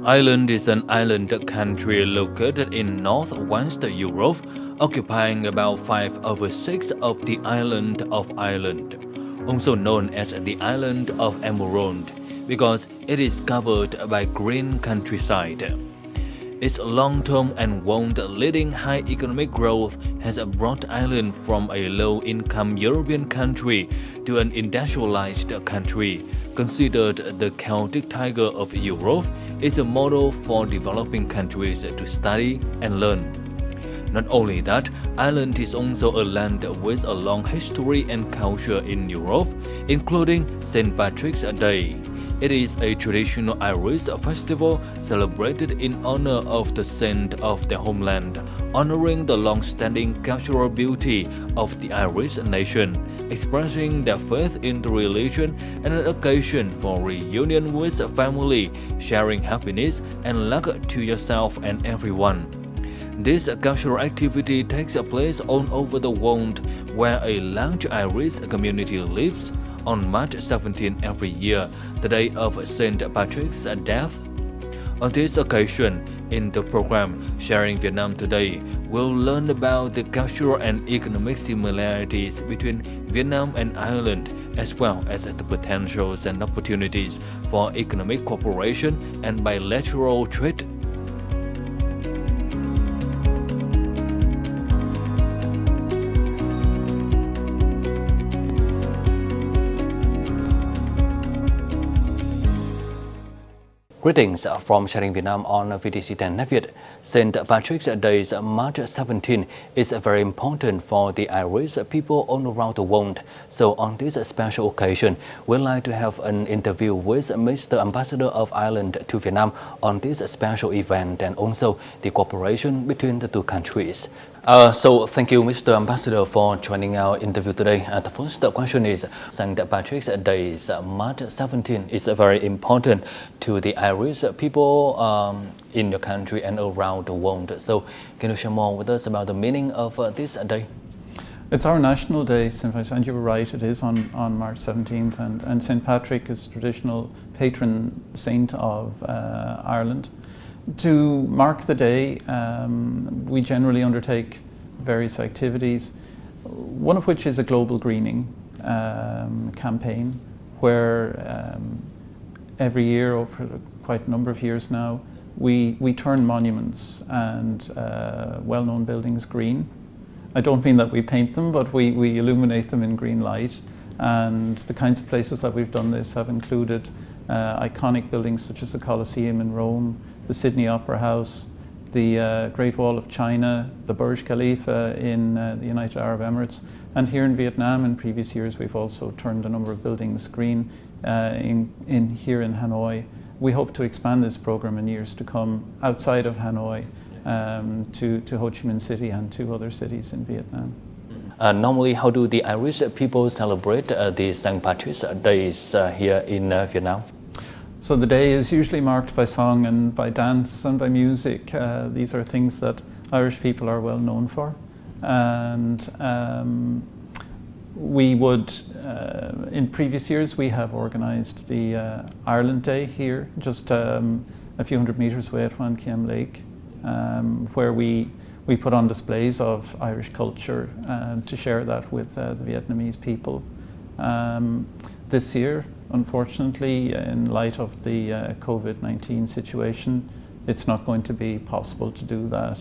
Ireland is an island country located in northwest Europe, occupying about 5/6 of the island of Ireland, also known as the island of Emerald, because it is covered by green countryside. Its long-term and world-leading high economic growth has brought Ireland from a low-income European country to an industrialized country. Considered the Celtic Tiger of Europe, it's a model for developing countries to study and learn. Not only that, Ireland is also a land with a long history and culture in Europe, including St. Patrick's Day. It is a traditional Irish festival celebrated in honor of the saint of their homeland, honoring the long-standing cultural beauty of the Irish nation, expressing their faith in the religion, and an occasion for reunion with family, sharing happiness and luck to yourself and everyone. This cultural activity takes place all over the world, where a large Irish community lives. On March 17 every year, the day of St. Patrick's death. On this occasion, in the program Sharing Vietnam Today, we'll learn about the cultural and economic similarities between Vietnam and Ireland, as well as the potentials and opportunities for economic cooperation and bilateral trade. Greetings from Sharing Vietnam on VTC10 Netviet. St. Patrick's Day, March 17, is very important for the Irish people all around the world. So on this special occasion, we'd like to have an interview with Mr. Ambassador of Ireland to Vietnam on this special event and also the cooperation between the two countries. So thank you, Mr. Ambassador, for joining our interview today. The first question is, St. Patrick's Day, March 17, is very important to the Irish people in your country and around the world. So can you share more with us about the meaning of this day? It's our national day, St. Patrick's, and you were right, it is on March 17th, and St. Patrick is traditional patron saint of Ireland. To mark the day, we generally undertake various activities, one of which is a global greening campaign, where every year, over quite a number of years now, we turn monuments and well-known buildings green. I don't mean that we paint them, but we illuminate them in green light. And the kinds of places that we've done this have included iconic buildings such as the Colosseum in Rome, the Sydney Opera House, the Great Wall of China, the Burj Khalifa in the United Arab Emirates. And here in Vietnam, in previous years, we've also turned a number of buildings green here in Hanoi. We hope to expand this program in years to come outside of Hanoi to Ho Chi Minh City and to other cities in Vietnam. Normally, how do the Irish people celebrate the St. Patrick's Days here in Vietnam? So the day is usually marked by song and by dance and by music. These are things that Irish people are well known for. And we would, in previous years, we have organised the Ireland Day here, just a few hundred metres away at Hoan Kiem Lake, where we put on displays of Irish culture to share that with the Vietnamese people. This year, unfortunately, in light of the COVID-19 situation, it's not going to be possible to do that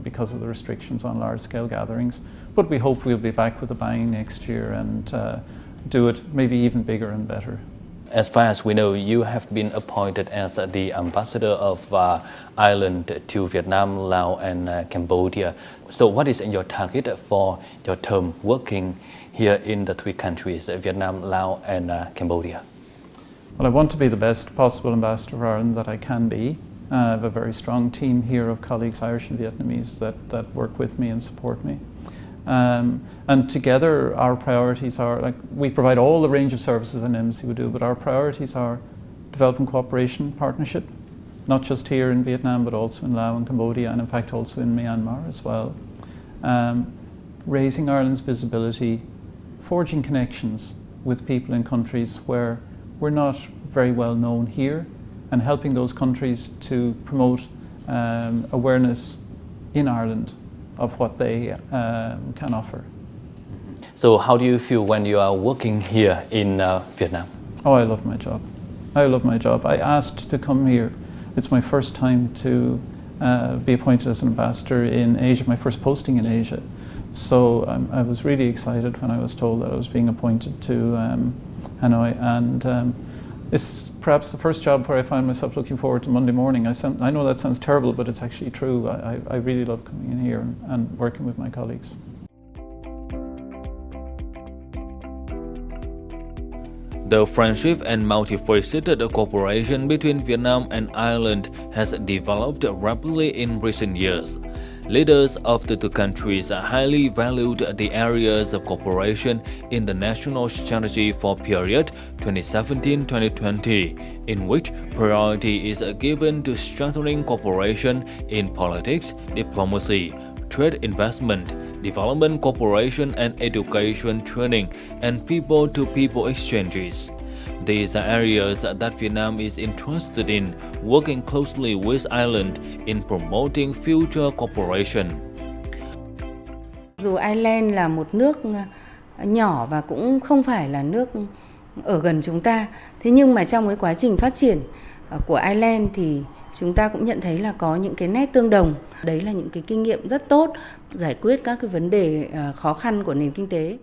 because of the restrictions on large-scale gatherings. But we hope we'll be back with a bang next year and do it maybe even bigger and better. As far as we know, you have been appointed as the ambassador of Ireland to Vietnam, Laos and Cambodia. So what is your target for your term working here in the three countries, Vietnam, Laos and Cambodia? Well, I want to be the best possible ambassador of Ireland that I can be. I have a very strong team here of colleagues, Irish and Vietnamese, that work with me and support me. And together our priorities are, like, we provide all the range of services an embassy would do, but our priorities are development cooperation partnership, not just here in Vietnam, but also in Laos and Cambodia, and in fact also in Myanmar as well. Raising Ireland's visibility, forging connections with people in countries where we're not very well known here, and helping those countries to promote awareness in Ireland of what they can offer. So how do you feel when you are working here in Vietnam? Oh, I love my job. I love my job. I asked to come here. It's my first time to be appointed as an ambassador in Asia, my first posting in Asia. So I was really excited when I was told that I was being appointed to Hanoi, and it's perhaps the first job where I find myself looking forward to Monday morning. I know that sounds terrible, but it's actually true. I really love coming in here and working with my colleagues. The friendship and multifaceted cooperation between Vietnam and Ireland has developed rapidly in recent years. Leaders of the two countries highly valued the areas of cooperation in the National Strategy for period 2017-2020, in which priority is given to strengthening cooperation in politics, diplomacy, trade, investment, development cooperation and education training, and people-to-people exchanges. These are areas that Vietnam is interested in, working closely with Ireland in promoting future cooperation. Dù Ireland là một nước nhỏ và cũng không phải là nước ở gần chúng ta, thế nhưng mà trong cái quá trình phát triển của Ireland thì chúng ta cũng nhận thấy là có những cái nét tương đồng. Đấy là những cái kinh nghiệm rất tốt giải quyết các cái vấn đề khó khăn của nền kinh tế.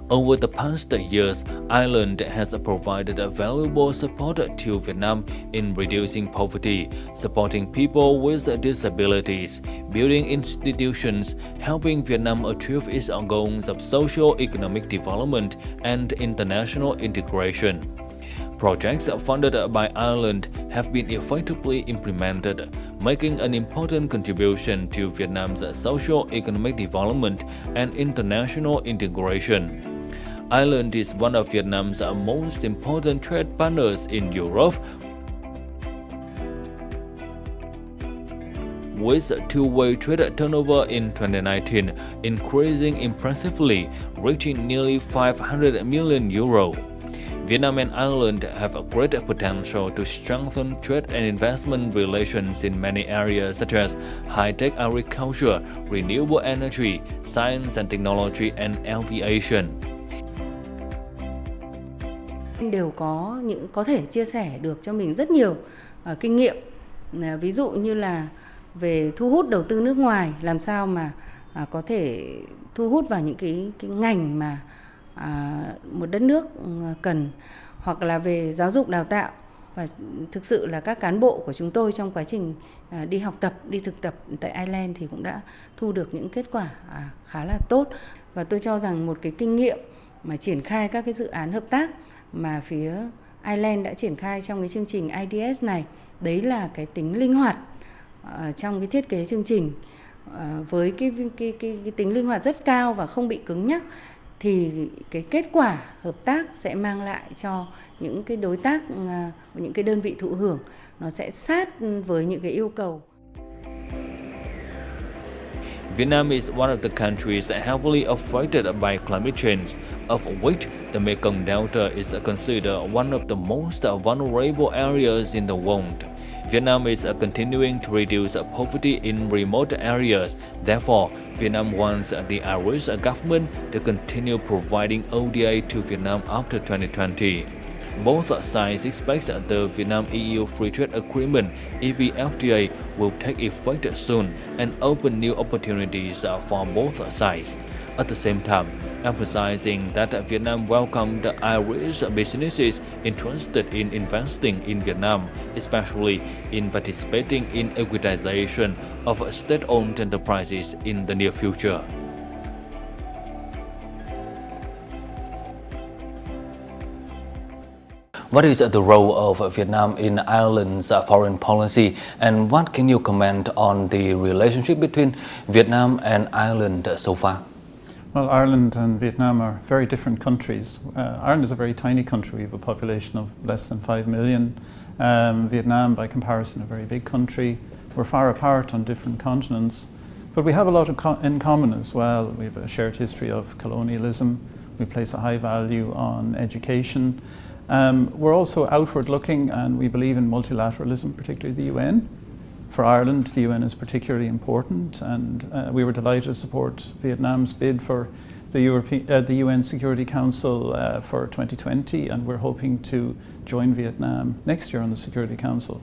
Over the past years, Ireland has provided valuable support to Vietnam in reducing poverty, supporting people with disabilities, building institutions, helping Vietnam achieve its goals of socio-economic development and international integration. Projects funded by Ireland have been effectively implemented, making an important contribution to Vietnam's socio-economic development and international integration. Ireland is one of Vietnam's most important trade partners in Europe, with two-way trade turnover in 2019 increasing impressively, reaching nearly 500 million euro. Vietnam and Ireland have a great potential to strengthen trade and investment relations in many areas such as high-tech agriculture, renewable energy, science and technology, and aviation. Đều có thể chia sẻ được cho mình rất nhiều kinh nghiệm, ví dụ như là về thu hút đầu tư nước ngoài, làm sao mà có thể thu hút vào những cái ngành mà một đất nước cần, hoặc là về giáo dục đào tạo. Và thực sự là các cán bộ của chúng tôi trong quá trình đi học tập, đi thực tập tại Ireland thì cũng đã thu được những kết quả khá là tốt. Và tôi cho rằng một cái kinh nghiệm mà triển khai các cái dự án hợp tác mà phía Ireland đã triển khai trong cái chương trình IDS này, đấy là cái tính linh hoạt trong cái thiết kế chương trình. Với cái tính linh hoạt rất cao và không bị cứng nhắc, thì cái kết quả hợp tác sẽ mang lại cho những cái đối tác, những cái đơn vị thụ hưởng, nó sẽ sát với những cái yêu cầu. Vietnam is one of the countries heavily affected by climate change, of which the Mekong Delta is considered one of the most vulnerable areas in the world. Vietnam is continuing to reduce poverty in remote areas. Therefore, Vietnam wants the Irish government to continue providing ODA to Vietnam after 2020. Both sides expect the Vietnam-EU Free Trade Agreement (EVFTA) will take effect soon and open new opportunities for both sides. At the same time, emphasizing that Vietnam welcomed Irish businesses interested in investing in Vietnam, especially in participating in equitization of state-owned enterprises in the near future. What is the role of Vietnam in Ireland's foreign policy, and what can you comment on the relationship between Vietnam and Ireland so far? Well, Ireland and Vietnam are very different countries. Ireland is a very tiny country. We have a population of less than 5 million. Vietnam, by comparison, a very big country. We're far apart on different continents, but we have a lot in common as well. We have a shared history of colonialism. We place a high value on education. We're also outward looking, and we believe in multilateralism, particularly the UN. For Ireland, the UN is particularly important, and we were delighted to support Vietnam's bid for the UN Security Council for 2020, and we're hoping to join Vietnam next year on the Security Council.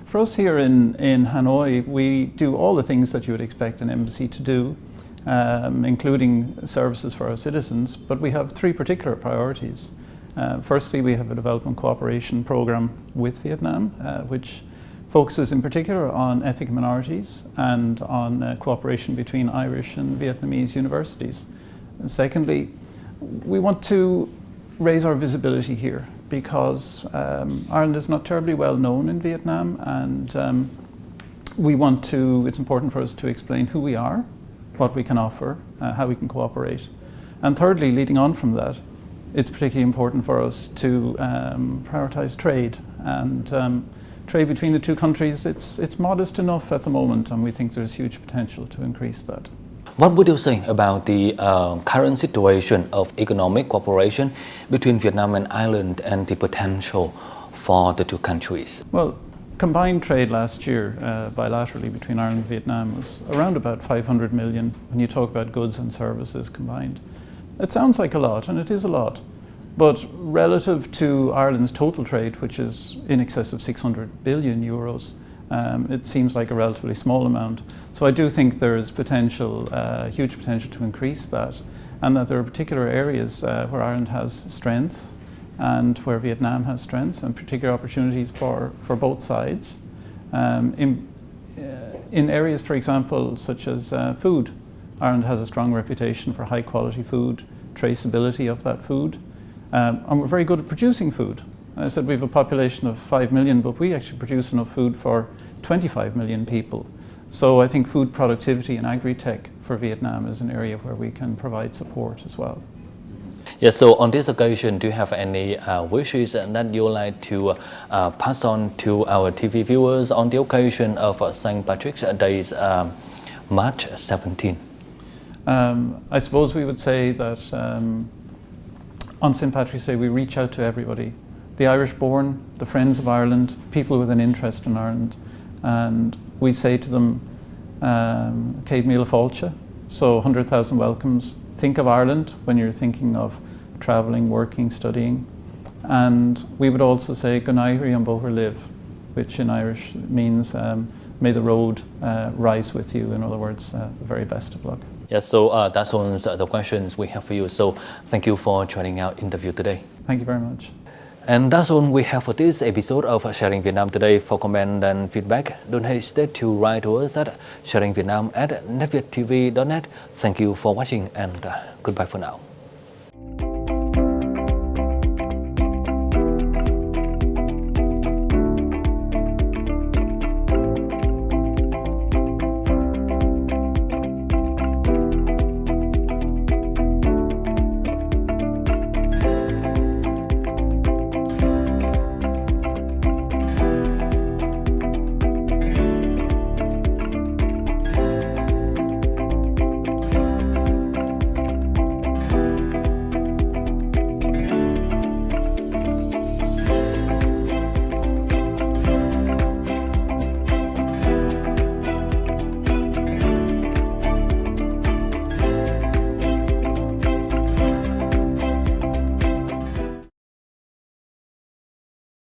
For us here in Hanoi, we do all the things that you would expect an embassy to do, including services for our citizens, but we have three particular priorities. Firstly, we have a development cooperation program with Vietnam, which focuses in particular on ethnic minorities and on cooperation between Irish and Vietnamese universities. And secondly, we want to raise our visibility here because Ireland is not terribly well known in Vietnam, and it's important for us to explain who we are, what we can offer, how we can cooperate. And thirdly, leading on from that, it's particularly important for us to prioritise trade, and trade between the two countries, it's modest enough at the moment, and we think there's huge potential to increase that. What would you say about the current situation of economic cooperation between Vietnam and Ireland and the potential for the two countries? Well, combined trade last year bilaterally between Ireland and Vietnam was around about 500 million when you talk about goods and services combined. It sounds like a lot, and it is a lot, but relative to Ireland's total trade, which is in excess of 600 billion euros, it seems like a relatively small amount. So I do think there is potential, huge potential to increase that, and that there are particular areas where Ireland has strengths and where Vietnam has strengths, and particular opportunities for both sides. In areas, for example, such as food, Ireland has a strong reputation for high quality food, traceability of that food, and we're very good at producing food. I said we have a population of 5 million, but we actually produce enough food for 25 million people. So I think food productivity and agri-tech for Vietnam is an area where we can provide support as well. Yes, so on this occasion, do you have any wishes that you would like to pass on to our TV viewers on the occasion of St. Patrick's Day, March 17? I suppose we would say that on St. Patrick's Day we reach out to everybody. The Irish-born, the friends of Ireland, people with an interest in Ireland, and we say to them, Céad Míle Fáilte, so 100,000 welcomes. Think of Ireland when you're thinking of travelling, working, studying. And we would also say, Gonairi an bóthar live, which in Irish means may the road rise with you. In other words, the very best of luck. Yes, so that's all the questions we have for you. So thank you for joining our interview today. Thank you very much. And that's all we have for this episode of Sharing Vietnam today. For comment and feedback, don't hesitate to write to us at sharingvietnam@netvietttv.net. Thank you for watching, and goodbye for now.